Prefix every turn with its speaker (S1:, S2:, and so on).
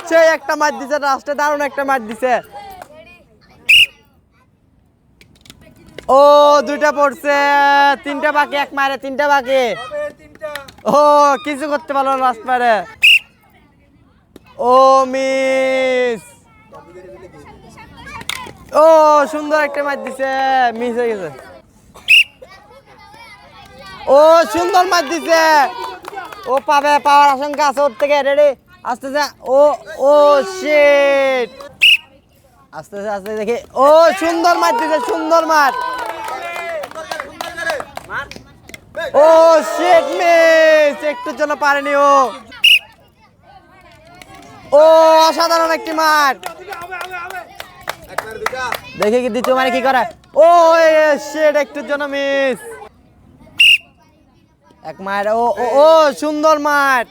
S1: সেই একটা মার দিছে লাস্টে, দারুণ একটা মার দিছে। ও দুইটা পড়ছে, তিনটা বাকি, এক মারে তিনটা বাকি। ও কিছু করতে পারলো না লাস্ট মারে। ও মিস। ও সুন্দর একটা মার দিছে, মিস হয়ে গেছে। ও সুন্দর মার দিছে, ও পাবে, পাওয়ার আশঙ্কা আছে ওর থেকে। রেডি, আস্তে যা। ও ও শিট, আস্তে আস্তে দেখি। ও সুন্দর মার দিছে, সুন্দর মার। ও শিট, মিস, একটুর জন্য পারেনি ও। ও অসাধারণ একটি মার, দেখি কি দ্বিতীয় মানে কি করে। ও শিট, একটুর জন্য মিস। এক মার। ও ও সুন্দর মার।